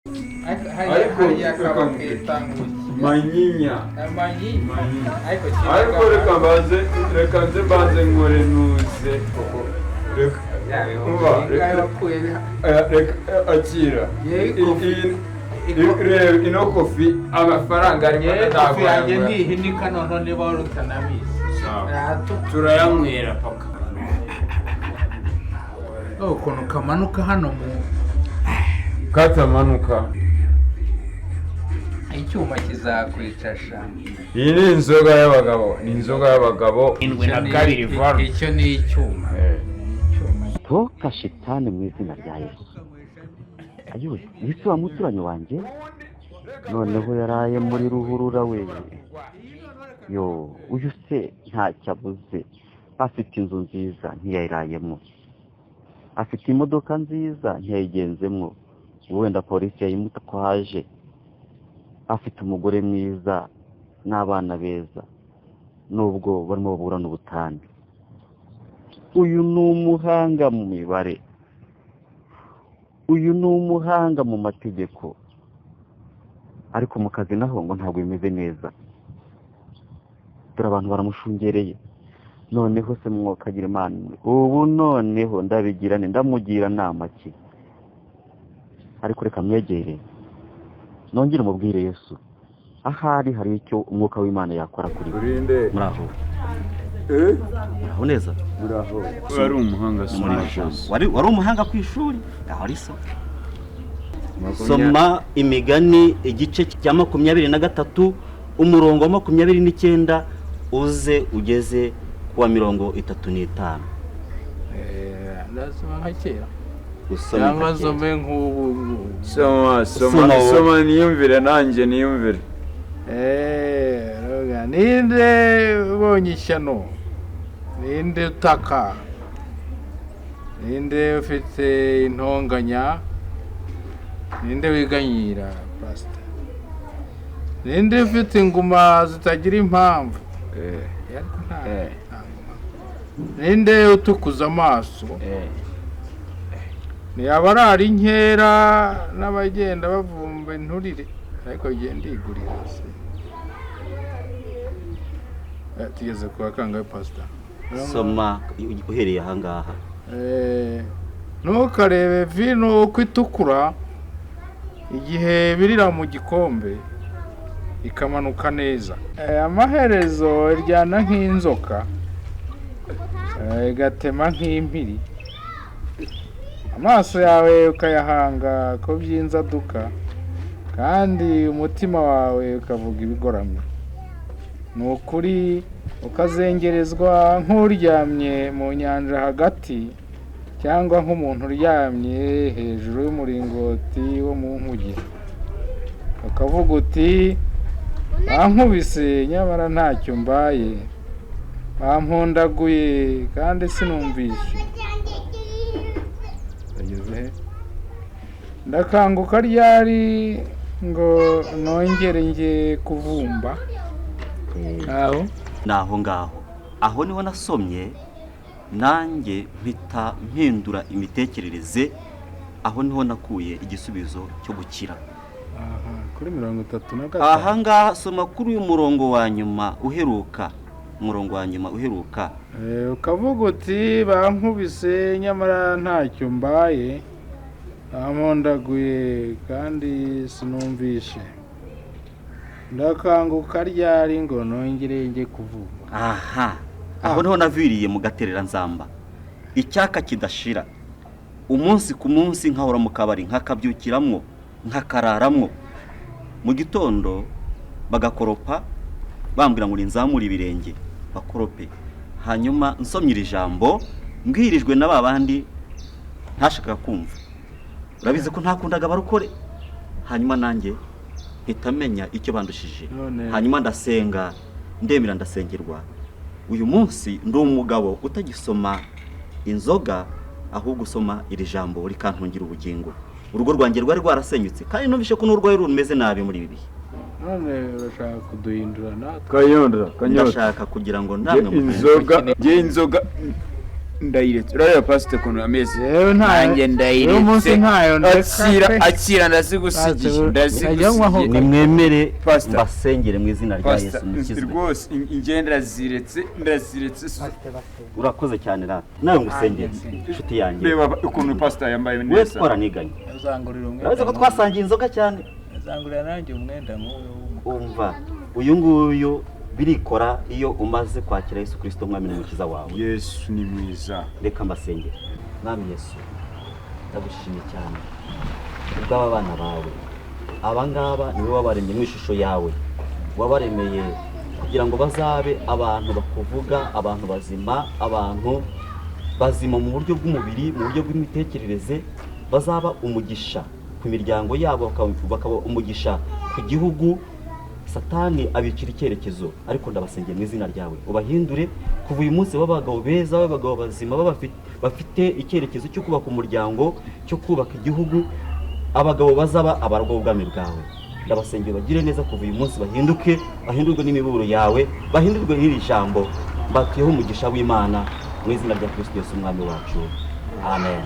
ariko manyinya ariko reka nze mbanze nkore nuze akira ino kofi amafaranga arimo kofi yanjye ntihinika noneho niba wari utanabizi turayanywera paka ukuntu kamanuka hano mu katamanuka icyuma kizakwicasha. Iyi ni inzoga y'abagabo icyo ni icyuma toka shitani mu izina rya Yesu. Ayo Yesu wa muturanyi wanjye noneho yaraye muri ruhurura we. Yo uyu se ntacyo abuze, afite inzu nziza ntiyayirayemo, afite imodoka nziza ntiyayigenzemo, wenda polisi yayimutwaje, afite umugore mwiza n'abana beza nubwo barimo baburana ubutane. Uyu ni umuhanga mu mibare, uyu ni umuhanga mu mategeko, ariko mu kazi naho ngo ntabwo bimeze neza. Dore abantu baramushungereye. Noneho se mwokagira Imana, ubu noneho ndabigirane ndamugira nama ki? Ariko reka mwegere nongere mubwire Yesu ahari hari icyo umwuka w'Imana yakora kuri urinde. Muraho neza? Muraho. Wari umuhanga wari umuhanga ku ishuri? Aho ari so. Soma Imigani igice cya 23 umurongo wa 29 uze ugeze kuwa 35. Ndasoma nka kera. Usoma nk'ubu. Soma niyumvire nanjye niyumvire. Roga ninde ubonye ishyano, ninde utaka, ninde ufite intonganya, ninde wiganyira pastor, ninde ufite inguma zitagira impamvu, ninde utukuza amaso, ntiyabarara inkera n'abagenda bavumba inturire, ariko genda igurira se. Tugeze kwa kangahe pastor? Soma uhereye ahangaha. Ntukarebe vino uko itukura igihe birira mu gikombe ikamanuka neza. Amaherezo iryana nk'inzoka, igatema nk'impiri. Amaso yawe ukayahanga ko by'inzaduka, kandi umutima wawe ukavuga ibigoramye. Ni ukuri ukazengerezwa nk'uryamye mu nyanja hagati, cyangwa nk'umuntu uryamye hejuru y'umuringoti wo mu nkuge. Ukavuga uti bankubise nyamara ntacyo mbaye, bampundaguye kandi sinumvishe. Ndakanguka ryari ngo nongere nge kuvumba. Naho ngaho aho niho nasomye nanjye mpita mpindura imitekerereze. Aho niho nakuye igisubizo cyo gukira. Kuri 35. Aha ngaha soma kuri uyu murongo wa nyuma uheruka, ukavuga uti bankubise nyamara ntacyo mbaye, bampundaguye kandi sinumvishe. Ndakanguka ryari ngo nongere nge kuvuga. Aho niho naviriye mu gaterera nzamba. Icyaka kidashira, umunsi ku munsi nkahora mu kabari nkakabyukiramwo nkakararamwo. Mu gitondo bagakoropa bambwira ngo nzamura ibirenge bakorope, hanyuma nsomye ijambo mbwirijwe na babandi ntashaka kumva. Urabizi ko ntakundaga barukore, hanyuma nanjye hitamenya icyo bandushije. Hanyuma ndasenga, ndemera ndasengerwa. Uyu munsi ndi umugabo utagisoma inzoga, ahubwo usoma iri jambo rikantungira ubugingo. Urugo rwanjye rwari rwarasenyutse, kandi numvishe ko n'urwaye rumeze nabi muri ibi bihe. None urashaka kuduhindura natwe? Kanyondra. Ndashaka kugira ngo namwe inzoga ndayiretse urareba pasite ukuntu ameze yewe nanjye ndayiretse uyu munsi ntayo akira ndazigusigiye nimwemere Pastor. mbasengere mu izina rya Yesu pasite mukizwe rwose ingenda ndaziretse urakoze cyane rata nawe ngusengere inshuti yanjye reba ukuntu pasite yambaye we neza twaraniganye azangurira urabizi ko twasangiye inzoga cyane azangurira nanjye umwenda nk'uyu umva uyu nguyu birikora iyo umaze kwakira Yesu Kristo mwami n'umukiza wawe Yesu ni mwiza reka mbasengere mwami Yesu ndagushimiye cyane ubw'aba bana bawe aba ngaba niwe wabaremye mu ishusho yawe wabaremeye kugira ngo bazabe abantu bakuvuga abantu bazima mu buryo bw'umubiri mu buryo bw'imitekerereze bazaba umugisha ku miryango yabo bakaba umugisha ku gihugu Satani abicira icyerekezo ariko ndabasengeye mu izina ryawe ubahindure kuva uyu munsi b'abagabo beza b'abagabo bazima bafite icyerekezo cyo kubaka umuryango cyo kubaka igihugu abagabo bazaba abarwa ubwami bwawe ndabasengeye bagire neza kuva uyu munsi bahindurwe n'imiburo yawe bahindurwe n'iri jambo mbatiyeho umugisha w'Imana mu izina rya Kristo Yesu umwami wacu amen.